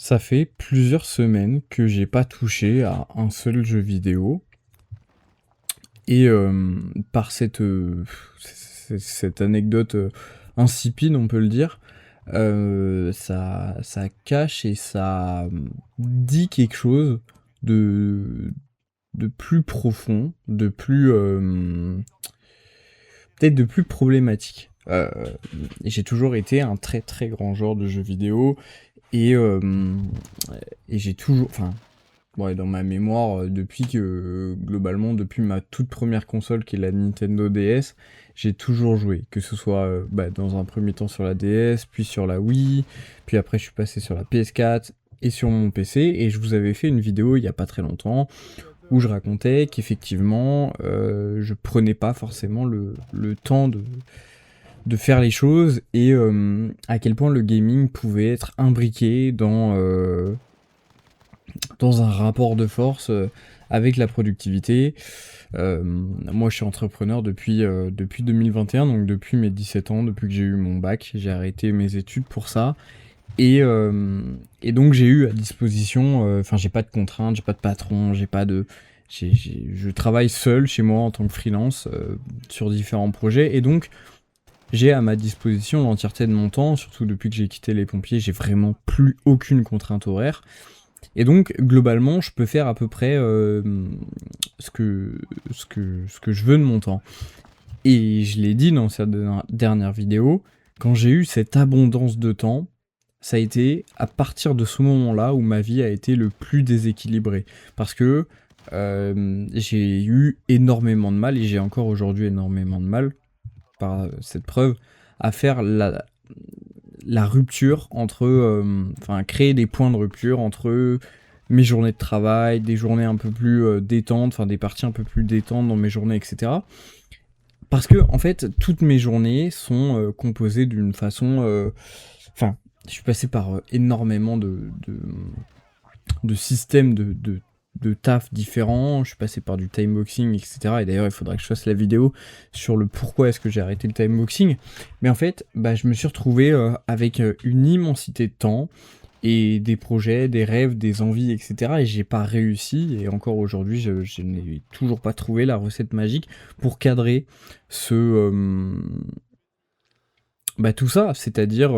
Ça fait plusieurs semaines que j'ai pas touché à un seul jeu vidéo. Et par cette anecdote insipide, on peut le dire, ça cache et ça dit quelque chose de, de plus profond, peut-être de plus problématique. J'ai toujours été un très très grand joueur de jeux vidéo et, euh, et j'ai toujours, enfin, ouais, dans ma mémoire, globalement, depuis ma toute première console qui est la Nintendo DS, j'ai toujours joué. Que ce soit dans un premier temps sur la DS, puis sur la Wii, puis après je suis passé sur la PS4 et sur mon PC. Et je vous avais fait une vidéo il y a pas très longtemps où je racontais qu'effectivement, je prenais pas forcément le temps de faire les choses et à quel point le gaming pouvait être imbriqué dans un rapport de force avec la productivité. Moi, je suis entrepreneur depuis 2021, donc depuis mes 17 ans, depuis que j'ai eu mon bac. J'ai arrêté mes études pour ça. Et donc, j'ai eu à disposition, enfin, j'ai pas de contraintes, j'ai pas de patron, j'ai pas de. Je travaille seul chez moi en tant que freelance sur différents projets. Et donc, j'ai à ma disposition l'entièreté de mon temps, surtout depuis que j'ai quitté les pompiers, j'ai vraiment plus aucune contrainte horaire. Et donc, globalement, je peux faire à peu près ce que je veux de mon temps. Et je l'ai dit dans cette dernière vidéo, quand j'ai eu cette abondance de temps, ça a été à partir de ce moment-là où ma vie a été le plus déséquilibrée. Parce que j'ai eu énormément de mal, et j'ai encore aujourd'hui énormément de mal, par cette preuve, à faire la rupture entre, enfin, créer des points de rupture entre mes journées de travail, des journées un peu plus détentes, enfin des parties un peu plus détentes dans mes journées, etc. Parce que en fait, toutes mes journées sont composées d'une façon, enfin, je suis passé par énormément de systèmes de taf différents. Je suis passé par du timeboxing, etc. Et d'ailleurs, il faudra que je fasse la vidéo sur le pourquoi est-ce que j'ai arrêté le timeboxing. Mais en fait, je me suis retrouvé avec une immensité de temps et des projets, des rêves, des envies, etc. Et j'ai pas réussi. Et encore aujourd'hui, je n'ai toujours pas trouvé la recette magique pour cadrer tout ça, c'est-à-dire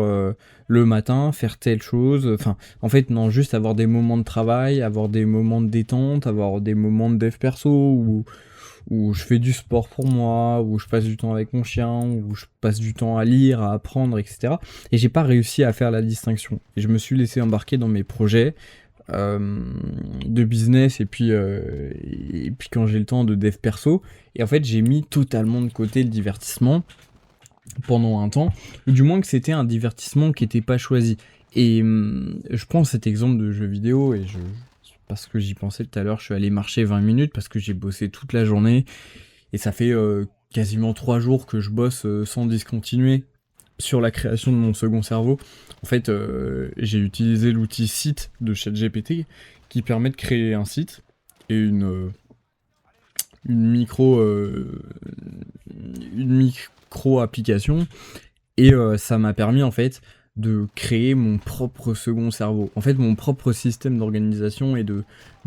le matin, faire telle chose, enfin, en fait, non, juste avoir des moments de travail, avoir des moments de détente, avoir des moments de dev perso, où je fais du sport pour moi, où je passe du temps avec mon chien, où je passe du temps à lire, à apprendre, etc. Et j'ai pas réussi à faire la distinction. Et je me suis laissé embarquer dans mes projets de business, et puis quand j'ai le temps de dev perso, et en fait, j'ai mis totalement de côté le divertissement pendant un temps, ou du moins que c'était un divertissement qui n'était pas choisi. Et je prends cet exemple de jeu vidéo, parce que j'y pensais tout à l'heure, je suis allé marcher 20 minutes parce que j'ai bossé toute la journée, et ça fait quasiment 3 jours que je bosse sans discontinuer sur la création de mon second cerveau. En fait, j'ai utilisé l'outil site de ChatGPT qui permet de créer un site et une micro, euh, une micro application, et ça m'a permis en fait de créer mon propre second cerveau, en fait mon propre système d'organisation et de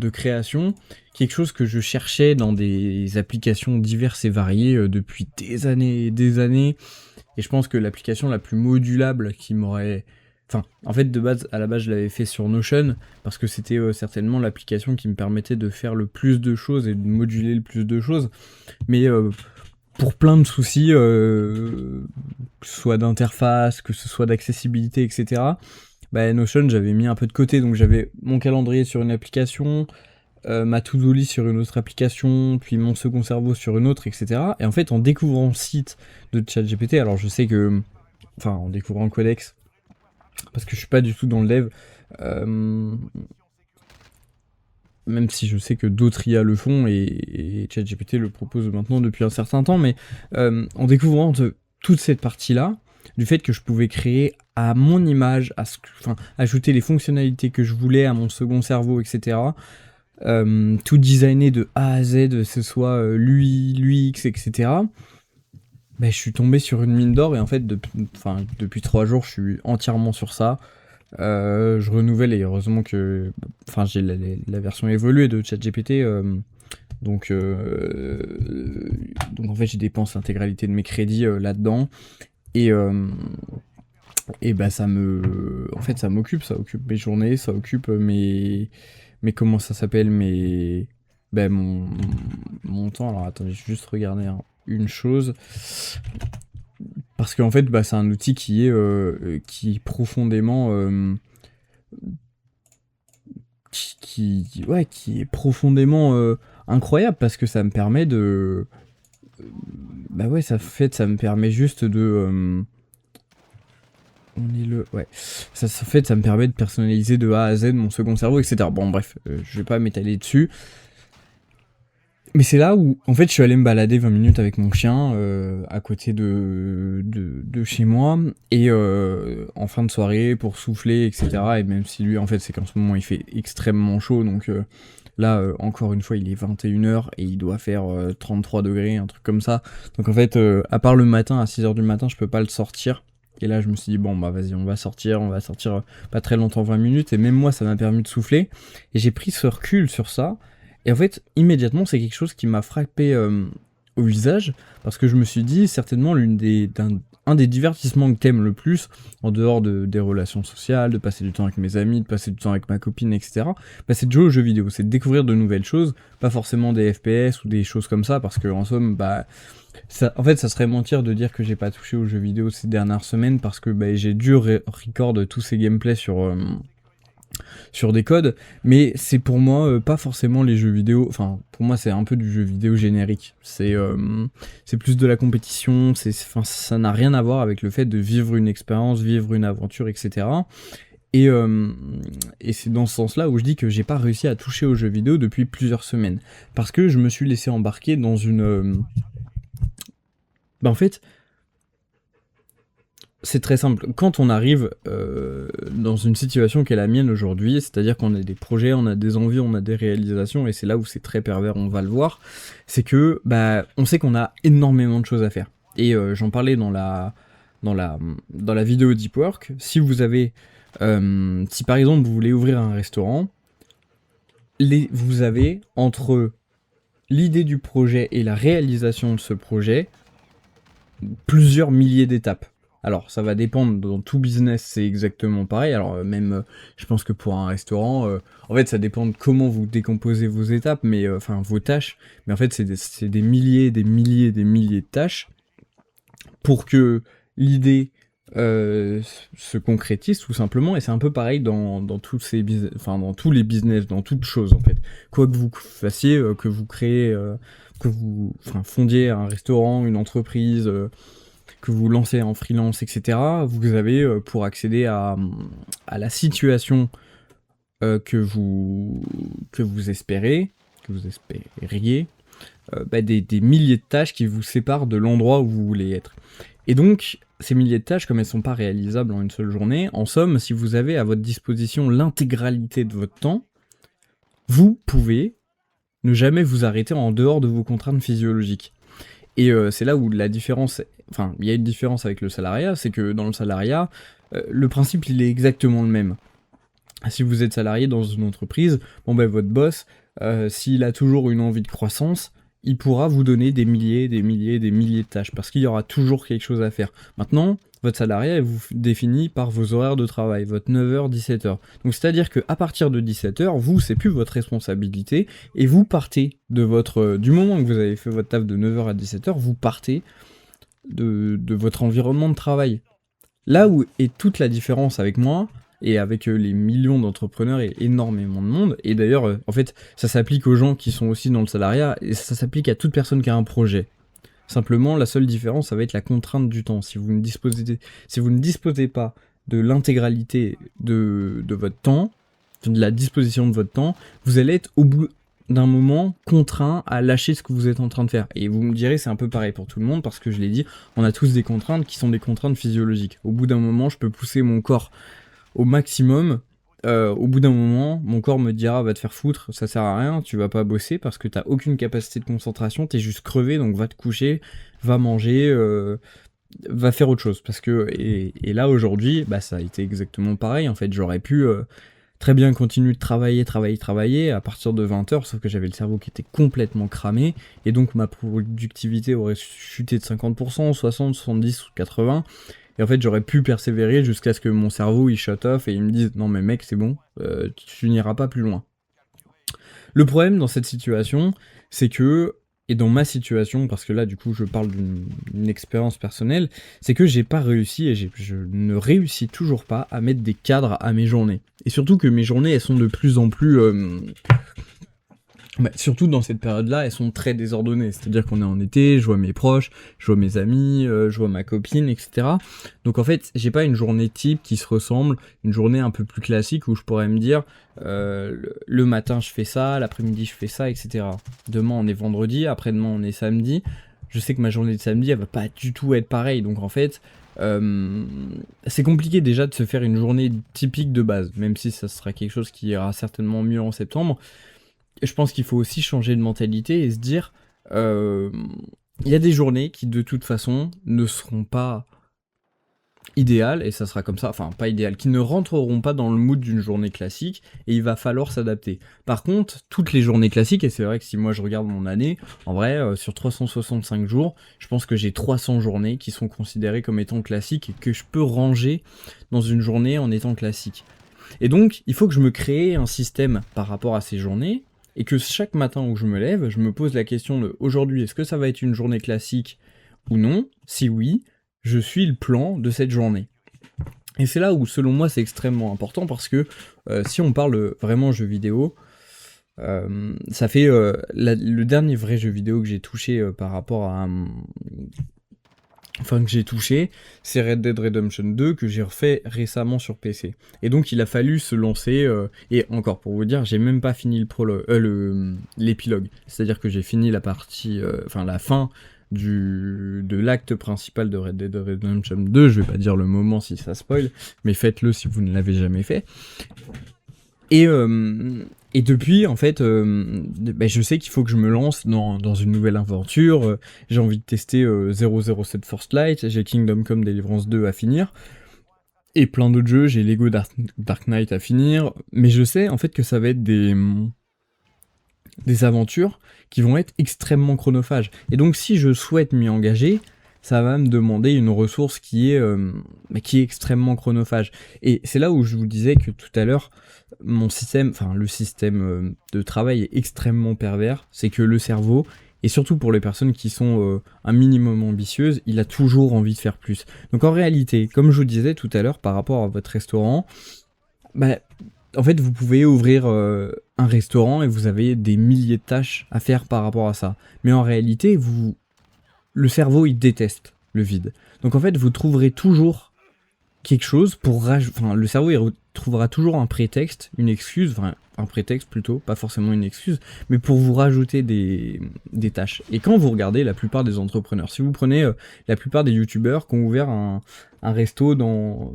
création, quelque chose que je cherchais dans des applications diverses et variées depuis des années et des années. Et je pense que l'application la plus modulable qui m'aurait... Enfin, en fait, à la base, je l'avais fait sur Notion, parce que c'était certainement l'application qui me permettait de faire le plus de choses et de moduler le plus de choses. Mais pour plein de soucis, que ce soit d'interface, que ce soit d'accessibilité, etc., Notion, j'avais mis un peu de côté. Donc j'avais mon calendrier sur une application, ma to-do list sur une autre application, puis mon second cerveau sur une autre, etc. Et en fait, en découvrant le site de ChatGPT, alors je sais que... Enfin, en découvrant le Codex, parce que je suis pas du tout dans le dev, euh, même si je sais que d'autres IA le font, et ChatGPT le propose maintenant depuis un certain temps, mais en découvrant toute cette partie-là, du fait que je pouvais créer à mon image, ajouter les fonctionnalités que je voulais à mon second cerveau, etc., tout designer de A à Z, que ce soit l'UI, l'UX, etc., je suis tombé sur une mine d'or, et en fait, depuis 3 jours, je suis entièrement sur ça. Je renouvelle et heureusement que... Enfin, j'ai la version évoluée de ChatGPT. Donc en fait, j'y dépense l'intégralité de mes crédits là-dedans. Et, et bah ça me... En fait, ça occupe mes journées, ça occupe mes comment ça s'appelle, bah, mon temps. Alors attendez, je vais juste regarder une chose. Parce qu'en fait, bah, c'est un outil qui est profondément... qui est profondément incroyable, parce que ça me permet de... Bah ouais, ça me permet juste de... Ouais. Ça me permet de personnaliser de A à Z mon second cerveau, etc. Bon, bref, je vais pas m'étaler dessus. Mais c'est là où, en fait, je suis allé me balader 20 minutes avec mon chien à côté de chez moi, et en fin de soirée pour souffler, etc. Et même si lui, en fait, c'est qu'en ce moment il fait extrêmement chaud, donc là, encore une fois, il est 21h et il doit faire 33 degrés, un truc comme ça. Donc en fait, à part le matin, à 6h du matin, je peux pas le sortir. Et là, je me suis dit, bon, bah vas-y, on va sortir pas très longtemps, 20 minutes, et même moi, ça m'a permis de souffler. Et j'ai pris ce recul sur ça. Et en fait, immédiatement, c'est quelque chose qui m'a frappé au visage, parce que je me suis dit, certainement, un des divertissements que t'aimes le plus, en dehors des relations sociales, de passer du temps avec mes amis, de passer du temps avec ma copine, etc., bah, c'est de jouer aux jeux vidéo, c'est de découvrir de nouvelles choses, pas forcément des FPS ou des choses comme ça, parce que en somme, bah, en fait, ça serait mentir de dire que j'ai pas touché aux jeux vidéo ces dernières semaines, parce que bah, j'ai dû record tous ces gameplays sur des codes, mais c'est pour moi pas forcément les jeux vidéo. Enfin, pour moi, c'est un peu du jeu vidéo générique. C'est plus de la compétition. Ça n'a rien à voir avec le fait de vivre une expérience, vivre une aventure, etc. Et c'est dans ce sens-là où je dis que j'ai pas réussi à toucher aux jeux vidéo depuis plusieurs semaines, parce que je me suis laissé embarquer dans une... en fait, c'est très simple. Quand on arrive dans une situation qui est la mienne aujourd'hui, c'est-à-dire qu'on a des projets, on a des envies, on a des réalisations, et c'est là où c'est très pervers, on va le voir, c'est que bah, on sait qu'on a énormément de choses à faire. Et j'en parlais dans la vidéo Deep Work. Si vous avez, si par exemple vous voulez ouvrir un restaurant, vous avez entre l'idée du projet et la réalisation de ce projet plusieurs milliers d'étapes. Alors, ça va dépendre, dans tout business, c'est exactement pareil. Alors, même, je pense que pour un restaurant, en fait, ça dépend de comment vous décomposez vos étapes, mais enfin, vos tâches. Mais en fait, c'est des milliers, des milliers, des milliers de tâches pour que l'idée se concrétise, tout simplement. Et c'est un peu pareil dans tous ces dans tous les business, dans toutes choses, en fait. Quoi que vous fassiez, que vous créez, que vous fondiez un restaurant, une entreprise, que vous lancez en freelance, etc., vous avez, pour accéder à la situation que vous espériez, bah, des milliers de tâches qui vous séparent de l'endroit où vous voulez être. Et donc, ces milliers de tâches, comme elles ne sont pas réalisables en une seule journée, en somme, si vous avez à votre disposition l'intégralité de votre temps, vous pouvez ne jamais vous arrêter en dehors de vos contraintes physiologiques. Et c'est là où la différence... Enfin, il y a une différence avec le salariat, c'est que dans le salariat, le principe, il est exactement le même. Si vous êtes salarié dans une entreprise, bon ben votre boss, s'il a toujours une envie de croissance, il pourra vous donner des milliers, des milliers, des milliers de tâches, parce qu'il y aura toujours quelque chose à faire. Maintenant, votre salariat est vous défini par vos horaires de travail, votre 9h, 17h. Donc c'est-à-dire qu'à partir de 17h, vous, c'est plus votre responsabilité, et vous partez du moment que vous avez fait votre taf de 9h à 17h, vous partez de votre environnement de travail. Là où est toute la différence avec moi, et avec les millions d'entrepreneurs et énormément de monde, et d'ailleurs, en fait, ça s'applique aux gens qui sont aussi dans le salariat, et ça s'applique à toute personne qui a un projet. Simplement, la seule différence, ça va être la contrainte du temps. Si vous ne disposez pas de l'intégralité de votre temps, de la disposition de votre temps, vous allez être au bout d'un moment contraint à lâcher ce que vous êtes en train de faire. Et vous me direz, c'est un peu pareil pour tout le monde, parce que je l'ai dit, on a tous des contraintes qui sont des contraintes physiologiques. Au bout d'un moment, je peux pousser mon corps au maximum. Au bout d'un moment, mon corps me dira, va te faire foutre, ça sert à rien, tu vas pas bosser parce que t'as aucune capacité de concentration, t'es juste crevé, donc va te coucher, va manger, va faire autre chose. Parce que, et là aujourd'hui, bah, ça a été exactement pareil. En fait, j'aurais pu très bien continuer de travailler à partir de 20h, sauf que j'avais le cerveau qui était complètement cramé, et donc ma productivité aurait chuté de 50%, 60, 70 ou 80, et en fait j'aurais pu persévérer jusqu'à ce que mon cerveau il shut off et il me dise non mais mec c'est bon, tu n'iras pas plus loin. Le problème dans cette situation, c'est que, et dans ma situation, parce que là du coup je parle d'une expérience personnelle, c'est que j'ai pas réussi et je ne réussis toujours pas à mettre des cadres à mes journées. Et surtout que mes journées elles sont de plus en plus surtout dans cette période-là, elles sont très désordonnées. C'est-à-dire qu'on est en été, je vois mes proches, je vois mes amis, je vois ma copine, etc. Donc en fait, j'ai pas une journée type qui se ressemble, une journée un peu plus classique où je pourrais me dire le matin je fais ça, l'après-midi je fais ça, etc. Demain on est vendredi, après-demain on est samedi. Je sais que ma journée de samedi, elle va pas du tout être pareille. Donc en fait, c'est compliqué déjà de se faire une journée typique de base, même si ça sera quelque chose qui ira certainement mieux en septembre. Je pense qu'il faut aussi changer de mentalité et se dire, il y a des journées qui de toute façon ne seront pas idéales, et ça sera comme ça, enfin pas idéales, qui ne rentreront pas dans le mood d'une journée classique, et il va falloir s'adapter. Par contre, toutes les journées classiques, et c'est vrai que si moi je regarde mon année, en vrai, sur 365 jours, je pense que j'ai 300 journées qui sont considérées comme étant classiques, et que je peux ranger dans une journée en étant classique. Et donc, il faut que je me crée un système par rapport à ces journées, et que chaque matin où je me lève, je me pose la question de aujourd'hui, est-ce que ça va être une journée classique ou non? Si oui, je suis le plan de cette journée. Et c'est là où, selon moi, c'est extrêmement important parce que si on parle vraiment jeux vidéo, ça fait le dernier vrai jeu vidéo que j'ai touché par rapport à que j'ai touché, c'est Red Dead Redemption 2 que j'ai refait récemment sur PC. Et donc il a fallu se lancer, et encore pour vous dire, j'ai même pas fini l'épilogue. C'est-à-dire que j'ai fini la partie, la fin de l'acte principal de Red Dead Redemption 2, je vais pas dire le moment si ça spoil, mais faites-le si vous ne l'avez jamais fait. Et depuis, en fait, je sais qu'il faut que je me lance dans une nouvelle aventure. J'ai envie de tester 007 First Light, j'ai Kingdom Come Deliverance 2 à finir, et plein d'autres jeux, j'ai Lego Dark Knight à finir, mais je sais en fait que ça va être des aventures qui vont être extrêmement chronophages. Et donc si je souhaite m'y engager, ça va me demander une ressource qui est extrêmement chronophage. Et c'est là où je vous disais que tout à l'heure, le système de travail est extrêmement pervers. C'est que le cerveau, et surtout pour les personnes qui sont un minimum ambitieuses, il a toujours envie de faire plus. Donc en réalité, comme je vous disais tout à l'heure par rapport à votre restaurant, en fait vous pouvez ouvrir un restaurant et vous avez des milliers de tâches à faire par rapport à ça. Mais en réalité, le cerveau il déteste le vide. Donc en fait vous trouverez toujours quelque chose pour le cerveau il trouvera toujours un prétexte, une excuse, un prétexte plutôt, pas forcément une excuse, mais pour vous rajouter des tâches. Et quand vous regardez la plupart des entrepreneurs, si vous prenez la plupart des youtubeurs qui ont ouvert un resto dans...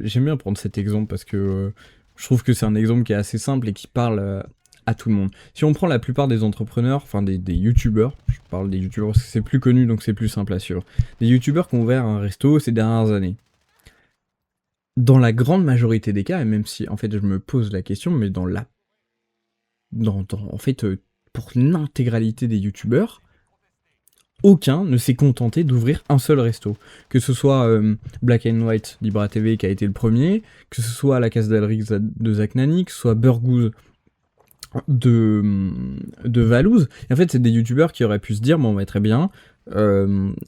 j'aime bien prendre cet exemple parce que je trouve que c'est un exemple qui est assez simple et qui parle à tout le monde. Si on prend la plupart des entrepreneurs, des youtubeurs, je parle des youtubeurs parce que c'est plus connu donc c'est plus simple à suivre, des youtubeurs qui ont ouvert un resto ces dernières années. Dans la grande majorité des cas, et même si en fait je me pose la question, mais pour l'intégralité des youtubeurs, aucun ne s'est contenté d'ouvrir un seul resto. Que ce soit Black and White Libra TV qui a été le premier, que ce soit la Casa del Rix de Zach Nani, que ce soit Burgooz de Valouz. Et en fait, c'est des youtubeurs qui auraient pu se dire, très bien,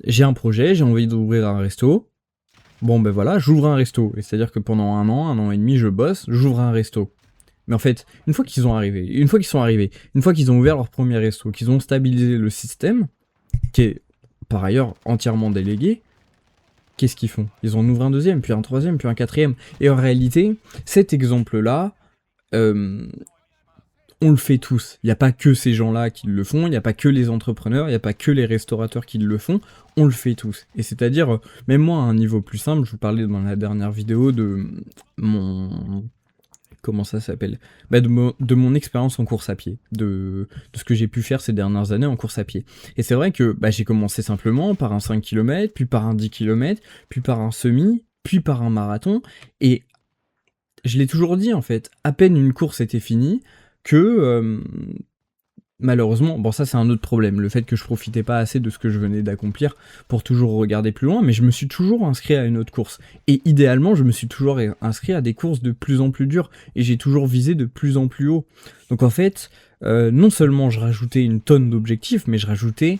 j'ai un projet, j'ai envie d'ouvrir un resto. J'ouvre un resto. Et c'est-à-dire que pendant un an et demi, je bosse, j'ouvre un resto. Mais en fait, une fois qu'ils sont arrivés, une fois qu'ils ont ouvert leur premier resto, qu'ils ont stabilisé le système, qui est par ailleurs entièrement délégué, qu'est-ce qu'ils font? Ils en ouvrent un deuxième, puis un troisième, puis un quatrième. Et en réalité, cet exemple-là, on le fait tous. Il n'y a pas que ces gens-là qui le font, il n'y a pas que les entrepreneurs, il n'y a pas que les restaurateurs qui le font, on le fait tous. Et c'est-à-dire, même moi à un niveau plus simple, je vous parlais dans la dernière vidéo de mon comment ça s'appelle, bah de mon expérience en course à pied, de ce que j'ai pu faire ces dernières années en course à pied. Et c'est vrai que bah, j'ai commencé simplement par un 5 km, puis par un 10 km, puis par un semi, puis par un marathon, et je l'ai toujours dit en fait, à peine une course était finie, que malheureusement, bon ça c'est un autre problème, le fait que je profitais pas assez de ce que je venais d'accomplir pour toujours regarder plus loin, mais je me suis toujours inscrit à une autre course. Et idéalement, je me suis toujours inscrit à des courses de plus en plus dures, et j'ai toujours visé de plus en plus haut. Donc en fait, non seulement je rajoutais une tonne d'objectifs, mais je rajoutais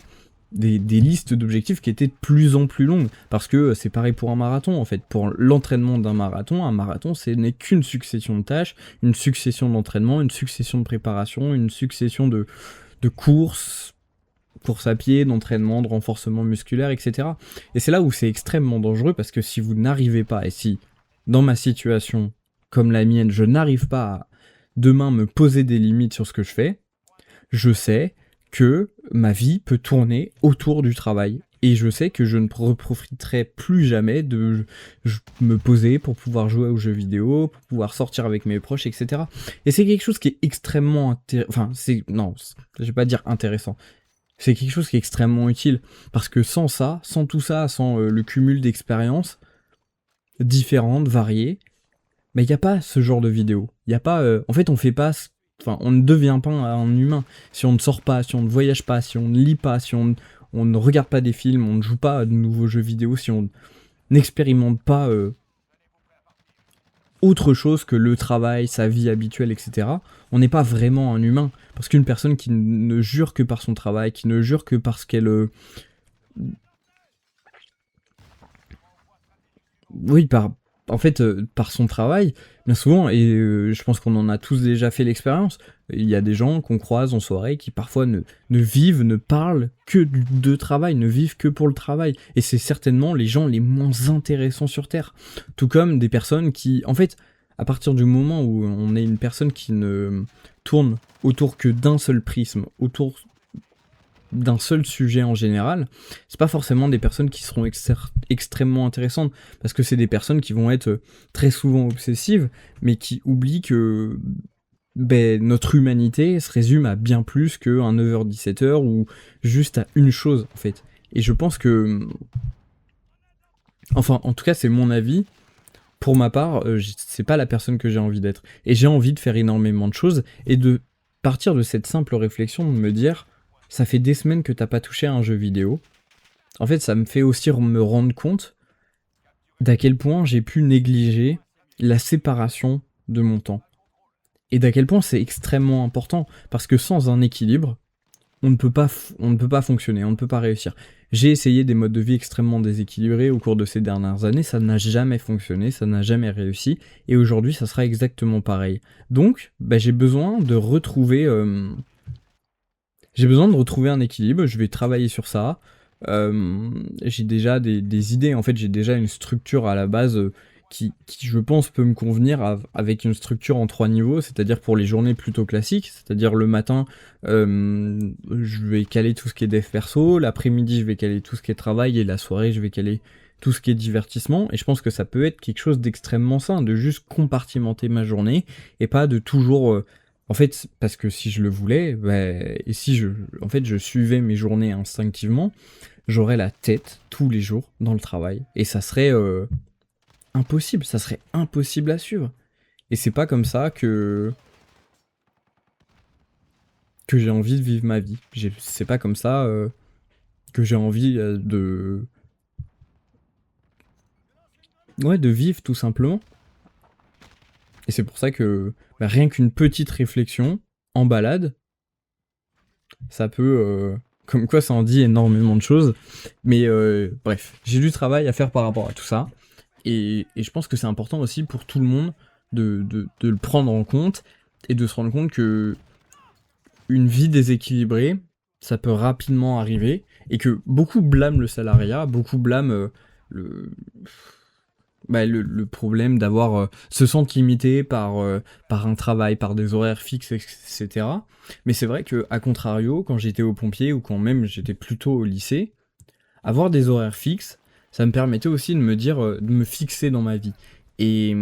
des listes d'objectifs qui étaient de plus en plus longues, parce que c'est pareil pour un marathon en fait. Pour l'entraînement d'un marathon, un marathon ce n'est qu'une succession de tâches, une succession d'entraînements, une succession de préparation, une succession de courses, course à pied, d'entraînement, de renforcement musculaire, etc. Et c'est là où c'est extrêmement dangereux, parce que si vous n'arrivez pas, et si dans ma situation comme la mienne, je n'arrive pas à demain me poser des limites sur ce que je fais, je sais que ma vie peut tourner autour du travail. Et je sais que je ne profiterai plus jamais de me poser pour pouvoir jouer aux jeux vidéo, pour pouvoir sortir avec mes proches, etc. Et c'est quelque chose qui est extrêmement intéressant. Enfin, non, je vais pas dire intéressant. C'est quelque chose qui est extrêmement utile. Parce que sans ça, sans tout ça, sans le cumul d'expériences différentes, variées, mais il n'y a pas ce genre de vidéo. Il y a pas. En fait, on fait pas. Enfin, on ne devient pas un humain si on ne sort pas, si on ne voyage pas, si on ne lit pas, si on ne regarde pas des films, on ne joue pas à de nouveaux jeux vidéo, si on n'expérimente pas autre chose que le travail, sa vie habituelle, etc. On n'est pas vraiment un humain. Parce qu'une personne qui ne jure que par son travail, qui ne jure que parce qu'elle... oui, en fait, par son travail, bien souvent, et je pense qu'on en a tous déjà fait l'expérience, il y a des gens qu'on croise en soirée qui parfois ne vivent, ne parlent que de travail, ne vivent que pour le travail. Et c'est certainement les gens les moins intéressants sur Terre. Tout comme des personnes qui, en fait, à partir du moment où on est une personne qui ne tourne autour que d'un seul prisme, autour d'un seul sujet en général, c'est pas forcément des personnes qui seront extrêmement intéressantes, parce que c'est des personnes qui vont être très souvent obsessives, mais qui oublient que notre humanité se résume à bien plus qu'un 9h-17h ou juste à une chose en fait. Et je pense que, enfin en tout cas c'est mon avis, pour ma part, c'est pas la personne que j'ai envie d'être. Et j'ai envie de faire énormément de choses, et de partir de cette simple réflexion de me dire, ça fait des semaines que t'as pas touché à un jeu vidéo. En fait, ça me fait aussi me rendre compte d'à quel point j'ai pu négliger la séparation de mon temps. Et d'à quel point c'est extrêmement important, parce que sans un équilibre, on ne peut pas fonctionner, on ne peut pas réussir. J'ai essayé des modes de vie extrêmement déséquilibrés au cours de ces dernières années, ça n'a jamais fonctionné, ça n'a jamais réussi, et aujourd'hui ça sera exactement pareil. Donc, j'ai besoin de retrouver... un équilibre, je vais travailler sur ça. J'ai déjà des idées, en fait j'ai déjà une structure à la base qui je pense peut me convenir avec une structure en 3 niveaux, c'est-à-dire pour les journées plutôt classiques, c'est-à-dire le matin je vais caler tout ce qui est dev perso, l'après-midi je vais caler tout ce qui est travail, et la soirée je vais caler tout ce qui est divertissement, et je pense que ça peut être quelque chose d'extrêmement sain, de juste compartimenter ma journée, et pas de toujours... en fait, parce que si je le voulais, et si je suivais mes journées instinctivement, j'aurais la tête tous les jours dans le travail, et ça serait impossible, ça serait impossible à suivre. Et c'est pas comme ça que j'ai envie de vivre ma vie. C'est pas comme ça que j'ai envie de vivre tout simplement. Et c'est pour ça que rien qu'une petite réflexion en balade, ça peut... comme quoi ça en dit énormément de choses. Mais bref, j'ai du travail à faire par rapport à tout ça. Et je pense que c'est important aussi pour tout le monde de le prendre en compte, et de se rendre compte que une vie déséquilibrée, ça peut rapidement arriver, et que beaucoup blâment le salariat, beaucoup blâment le problème d'avoir se sentent limités par un travail, par des horaires fixes, etc. Mais c'est vrai que, à contrario, quand j'étais au pompier, ou quand même j'étais plutôt au lycée, avoir des horaires fixes, ça me permettait aussi de me dire, de me fixer dans ma vie. Et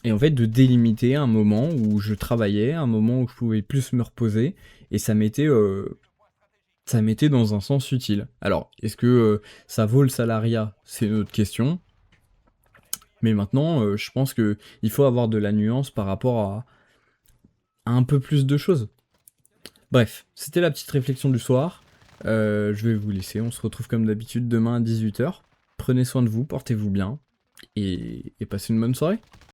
Et en fait, de délimiter un moment où je travaillais, un moment où je pouvais plus me reposer, et ça mettait dans un sens utile. Alors, est-ce que ça vaut le salariat? C'est une autre question. Mais maintenant, je pense que il faut avoir de la nuance par rapport à un peu plus de choses. Bref, c'était la petite réflexion du soir. Je vais vous laisser, on se retrouve comme d'habitude demain à 18 h. Prenez soin de vous, portez-vous bien, et passez une bonne soirée.